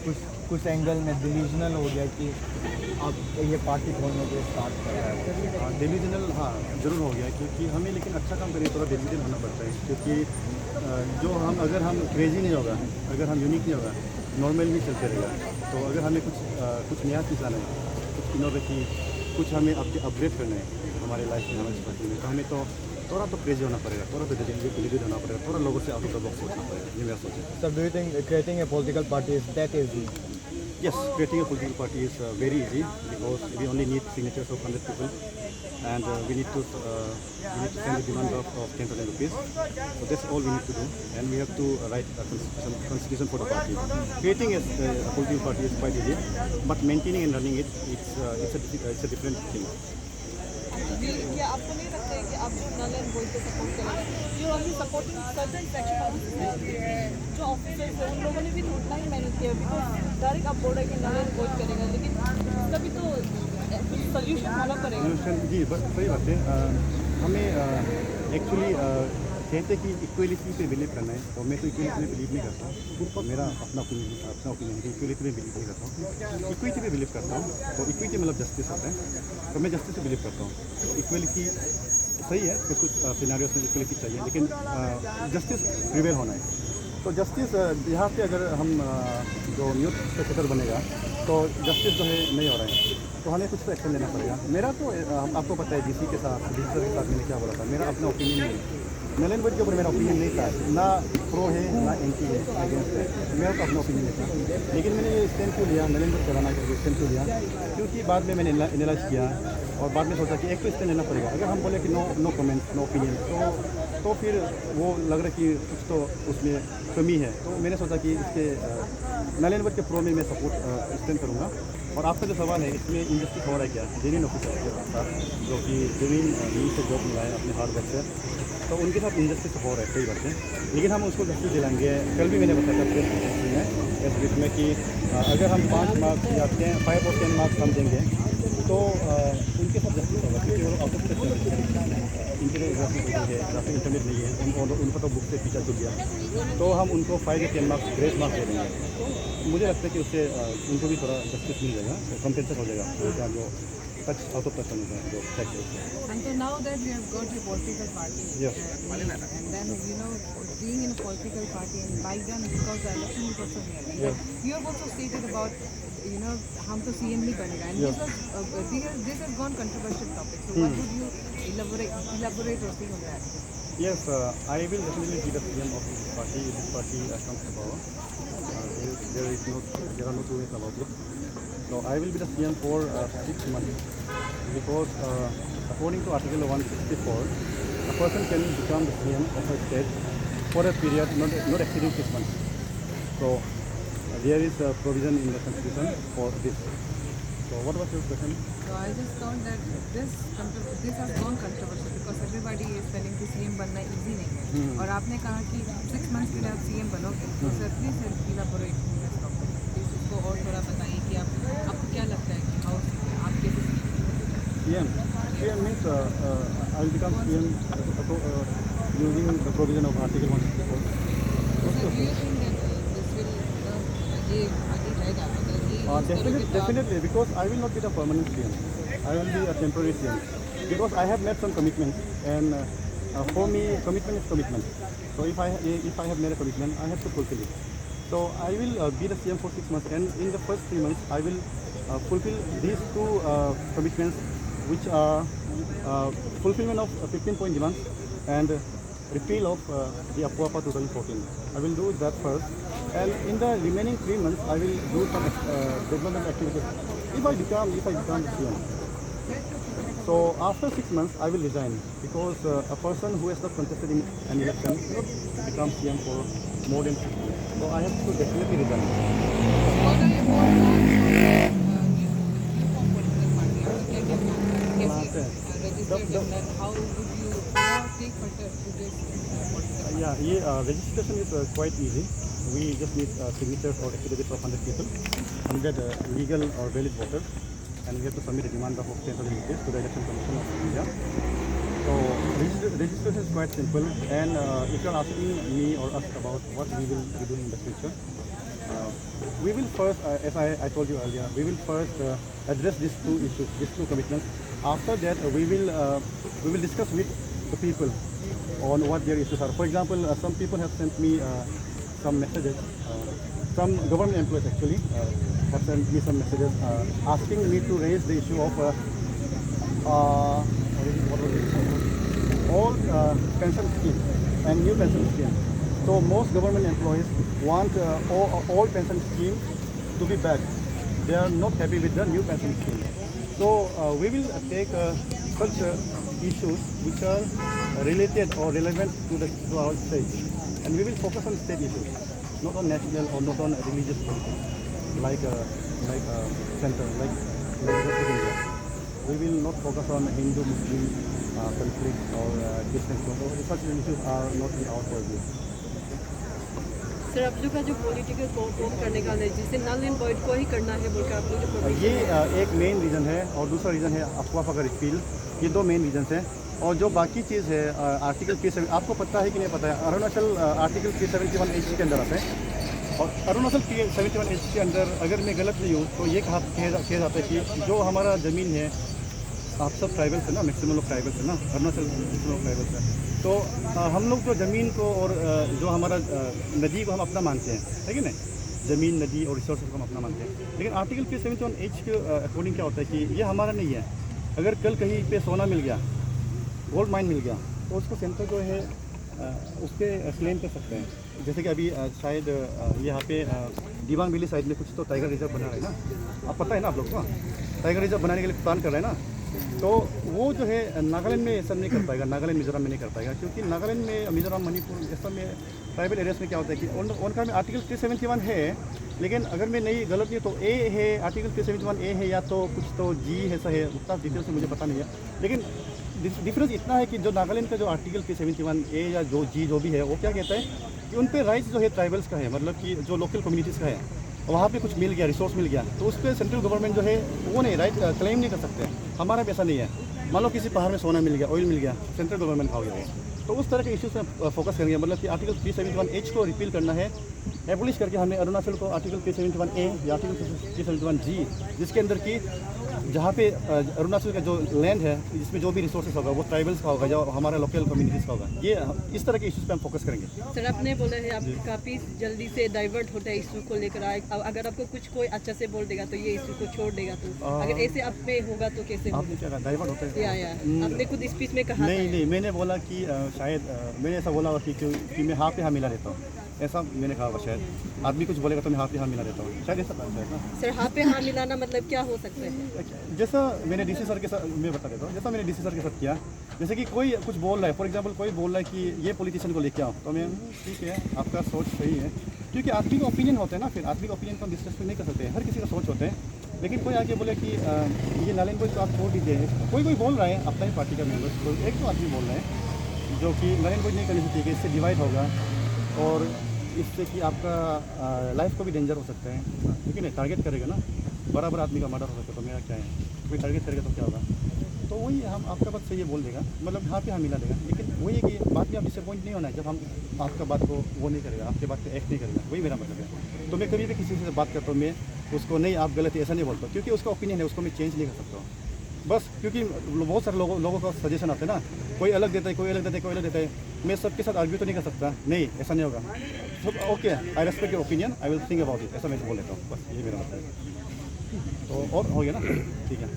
कुछ एंगल में डिविजनल हो गया कि अब ये पार्टी खोलने के स्टार्ट कर रहा है। हाँ डिविजनल, हाँ ज़रूर हो गया, क्योंकि हमें लेकिन अच्छा काम करें थोड़ा डिविजन होना पड़ता है, क्योंकि जो हम अगर हम क्रेजी नहीं होगा, अगर हम यूनिक नहीं होगा, नॉर्मल नहीं चलते रहेगा। तो अगर हमें कुछ नया चीज़ लाना है, कुछ इनोवेटिव, कुछ हमें अपग्रेड करना है हमारे लाइफ में, हमारे सोसाइटी में, तो हमें तो थोड़ा तो क्रेजी होना पड़ेगा, थोड़ा तो डिलीवर होना पड़ेगा, थोड़ा लोगों से आउट ऑफ द बॉक्स सोचना पड़ेगा। ये मेरा सोच है। Sir do you think creating a political party is that easy? Yes, creating a political party is very easy, because we only need signatures of 100 people, and we need to send a demand of 10,000 rupees. So that's all we need to do, and we have to write a constitution for the party. Creating a political party is quite easy, but maintaining and running it, it's a different thing. क्या आपको नहीं लगता है कि आप जो null and void को support करेंगे, you only supporting certain section of society, जो ऑफिसर्स हैं उन लोगों ने भी उतना ही मेहनत किया, बिकॉज डायरेक्ट आप बोल रहे हैं कि नल एंड वोइड करेगा, लेकिन इसका भी तो कुछ सोल्यूशन होना पड़ेगा। सोल्यूशन जी सही बात है। हमें एक्चुअली कहते कि इक्वलिटी पे बिलीव करना है, और मैं तो इक्वलिटी में बिलीव नहीं करता। मेरा अपना ओपिनियन है, इक्वलिटी में बिलीव नहीं करता हूँ। इक्विटी पे बिलीव करता हूँ, तो इक्विटी मतलब जस्टिस होता है, तो मैं जस्टिस पे बिलीव करता हूँ। तो इक्वलिटी सही है, कुछ सिनेरियोस में इक्वलिटी चाहिए, लेकिन जस्टिस प्रिवेल होना है। तो जस्टिस यहाँ पे अगर हम जो न्यूज़ सेक्रेटर बनेगा, तो जस्टिस जो है नहीं हो रहा है, तो हमें कुछ तो एक्शन लेना पड़ेगा। मेरा तो आपको पता है डीसी के साथ मैंने क्या बोला था, मेरा अपना ओपिनियन नहीं है। नल एंड वोइड के ऊपर मेरा ओपिनियन नहीं था, ना प्रो है ना एंटी है, अगेंस्ट है, मेरा तो अपना ओपिनियन नहीं था। लेकिन मैंने ये स्टैंड क्यों लिया, नल एंड वोइड कराना करके स्टैंड क्यों लिया, क्योंकि बाद में मैंने एनालाइज किया, और बाद में सोचा कि एक तो स्टैंड लेना पड़ेगा। अगर हम बोले कि नो कमेंट नो ओपिनियन, तो फिर वो लग रहा है कि कुछ तो उसमें कमी है। तो मैंने सोचा कि इसके नल एंड वोइड के प्रो में मैं सपोर्ट स्टैंड करूँगा। और आपका जो सवाल है, इसमें इंजस्टिस हो रहा है क्या? जेन्युइन ऑफिसर के साथ, जो कि जेन्युइन मीन से जॉब मिला है अपने हार्ड वर्क से, तो उनके साथ इंजस्टिस हो रहा है, सही बात है। लेकिन हम उसको जस्टिस दिलाएंगे। कल भी मैंने बताया था प्रेस ब्रीफ में कि अगर हम 5 मार्क्स या 5 और 10 मार्क्स हम देंगे, तो उनके साथ जस्टिस होगा, क्योंकि वो आउट ऑफ इंटरनेट नहीं है, उनका तो बुक से पीछा छूट गया, तो हम उनको 5 या 10 मार्क्स ग्रेस मार्क्स दे देंगे। मुझे लगता है कि उससे उनको भी थोड़ा जस्टिस मिल जाएगा, कंपेंसेट हो जाएगा उनका जो टच आउट ऑफ टच होने का जो फैक्ट है। And so now that you have got your political party, Yes. and then being in a political party, and by then because the election is also near, Yes. you have also stated about हम तो CM नहीं बनेगा, and Yes. this has gone controversial topic. So what would you elaborate or say on that? Yes, I will definitely be the PM of this party if this party comes to power. There are no two ways about it. So I will be the CM for 6 months, because according to Article 164, a person can become the CM of a state for a period not exceeding 6 months. So there is a provision in the Constitution for this. So what was your question? So I just thought that this has gone controversial because everybody is telling कि CM बनना easy नहीं है, और आपने कहा कि 6 months के लिए आप CM बनोगे, तो sir please elaborate on this topic. Please उसको और थोड़ा बताइए कि आपको क्या लगता है कि आप कैसे CM means I will become CM using the provision of Article 164. So do you think that this will ये आगे जाएगा अगर ये use करोगे तो आप- Definitely, because I will not be the permanent CM. I will be a temporary CM, because I have made some commitments, and for me, commitment is commitment. So if I have made a commitment, I have to fulfill it. So I will be the CM for 6 months, and in the first 3 months, I will fulfill these two commitments, which are fulfillment of 15-point demands and repeal of the APOAPA 2014. I will do that first, and in the remaining 3 months, I will do some development activities. If I become the CM. So after 6 months, I will resign, because a person who has not contested in an election cannot become CM for more than 6 months. So I have to definitely resign. What are your thoughts on new form political party? आपने कैसे registered and then how would you take further to this political party? Yeah, registration is quite easy. We just need signatures or affidavits of 100 people, 100 legal or valid voters, and we have to submit a demand of 10,000 rupees to the Election Commission of India. So registration is quite simple, and if you are asking me or us about what we will be doing in the future, we will first, as I told you earlier, we will first address these two issues, these two commitments. After that, we will discuss with the people on what their issues are. For example, some people have sent me some messages. Some government employees actually have sent me some messages asking me to raise the issue of what was it? Old pension scheme and new pension scheme. So most government employees want old pension scheme to be back. They are not happy with the new pension scheme. So we will take such issues which are related or relevant to our state, and we will focus on state issues, not on national or not on religious politics, like center, like India. We will not focus on Hindu-Muslim conflict or Christian conflict. Such issues are not in our purview. Sir आप लोग का जो political court करने का है जिसे null and void को ही करना है बोलकर आप लोग जो ये एक मेन रीज़न है और दूसरा रीज़न है अफवाह का रिपील। ये दो मेन रीजंस हैं। और जो बाकी चीज़ है आर्टिकल 370, आपको पता है कि नहीं पता है, अरुणाचल आर्टिकल 371H के अंदर आता है। और अरुणाचल 371H के अंदर अगर मैं गलत नहीं हूँ तो ये कहा जाता है कि जो हमारा ज़मीन है, आप सब ट्राइबल्स है ना, मैक्सिमम लोग ट्राइबल्स है ना, अरुणाचल मैक्सिमम लोग ट्राइबल्स है, तो हम लोग जो ज़मीन को और जो हमारा नदी को हम अपना मानते हैं, है कि नहीं, ज़मीन नदी और रिसोर्स को हम अपना मानते हैं। लेकिन आर्टिकल 371H के अकॉर्डिंग क्या होता है कि ये हमारा नहीं है। अगर कल कहीं पे सोना मिल गया, गोल्ड माइन मिल गया, तो उसको सेंटर जो है उस पर क्लेम कर सकते हैं। जैसे कि अभी शायद यहाँ पे दिबांग वैली साइड में कुछ तो टाइगर रिजर्व बना रहा है ना, आप पता है ना आप लोग को, टाइगर रिजर्व बनाने के लिए प्लान कर रहे हैं ना, तो वो जो है नागालैंड में ऐसा नहीं कर पाएगा, नागालैंड मिजोरम में नहीं कर पाएगा, क्योंकि नागालैंड में, मिजोरम, मणिपुर ये सब में ट्राइबल एरियाज में क्या होता है कि उनका में आर्टिकल 371 है, लेकिन अगर मैं नहीं गलत नहीं तो ए है, आर्टिकल 371A है, या तो कुछ तो जी है, ऐसा है, उतना डिटेल से मुझे पता नहीं है। लेकिन डिफरेंस इतना है कि जो नागालैंड का जो आर्टिकल 371A या जो जी जो भी है, वो क्या कहता है कि उन पर राइट्स जो है ट्राइबल्स का है, मतलब कि जो लोकल कम्युनिटीज़ का है, वहाँ पे कुछ मिल गया, रिसोर्स मिल गया, तो उस पर सेंट्रल गवर्नमेंट जो है वो नहीं राइट क्लेम नहीं कर सकते। हमारा पैसा नहीं है। मान लो किसी पहाड़ में सोना मिल गया, ऑयल मिल गया, सेंट्रल गवर्नमेंट खा गया, तो उस तरह के इश्यूज में फोकस करेंगे। मतलब कि आर्टिकल 371H को रिपील करना है, एबोलिश करके हमने अरुणाचल को आर्टिकल 371A या आर्टिकल 371G, जिसके अंदर की जहाँ पे अरुणाचल का जो लैंड है, जिसमें जो भी रिसोर्सेज होगा वो ट्राइबल्स का होगा या हमारा लोकल कम्युनिटीज़ का होगा। ये इस तरह के इश्यूज पे हम फोकस करेंगे। सर आपने बोला है आप काफ़ी जल्दी से डाइवर्ट होता है इशू को लेकर, अगर आपको कुछ कोई अच्छा से बोल देगा तो ये इशू को छोड़ देगा, तो अगर ऐसे आप पे होगा तो कैसे आपने क्या कहा, डाइवर्ट होता है? या आपने खुद स्पीच में कहा नहीं, मैंने बोला कि शायद मैंने ऐसा बोला हुआ कि मैं हाँ पे हाँ मिला देता हूँ, ऐसा मैंने कहा हुआ। शायद आदमी कुछ बोलेगा तो मैं हाँ पे हाँ मिला देता हूँ, शायद ऐसा है ना। सर हाँ पे हाँ मिलाना मतलब क्या हो सकता है? जैसा मैंने डीसी सर के साथ, मैं बता देता हूँ, जैसा मैंने डीसी सर के साथ किया, जैसे कि कोई कुछ बोल रहा है, फॉर एग्जांपल कोई बोल रहा है कि ये पॉलिटिशियन को लेके आओ, तो मैं ठीक है, आपका सोच सही है, क्योंकि आदमी का ओपिनियन होता है ना, फिर आदमी का ओपिनियन को हम डिस्कस नहीं कर सकते, हर किसी का सोच होता है। लेकिन कोई आके बोले कि ये नारायण को तो आप छोड़ दीजिए, कोई बोल रहा है अपना ही पार्टी का मेम्बर, तो एक तो आदमी बोल रहे हैं जो कि नारायण को नहीं करनी चाहिए, कि इससे डिवाइड होगा और इससे कि आपका लाइफ को भी डेंजर हो सकता है, लेकिन नहीं टारगेट करेगा ना, बराबर आदमी का मर्डर हो सकता है, तो मेरा क्या है, कोई टारगेट करेगा तो क्या होगा। तो वही हम आपका बात से ये बोल देगा, मतलब हाँ पे हाँ मिला देगा, लेकिन वही है कि बात में आप डिसअपॉइंट नहीं होना है जब हम आपका बात को वो नहीं करेगा, आपके बात पे एक्ट नहीं करेगा, वही मेरा मतलब है। तो मैं कभी भी किसी से बात करता हूँ, मैं उसको नहीं आप गलत है ऐसा नहीं बोलता, क्योंकि उसका ओपिनियन है, उसको मैं चेंज नहीं कर सकता हूँ बस, क्योंकि बहुत सारे लोगों का सजेशन आता है ना, कोई अलग देता है, कोई अलग देता है, कोई अलग देता है, मैं सबके साथ आर्ग्यू तो नहीं कर सकता, नहीं ऐसा नहीं होगा। तो okay, I respect your opinion, I will think about it, ऐसा मैं बोल लेता हूँ, बस यही मेरा मतलब है। तो और हो गया ना, ठीक है।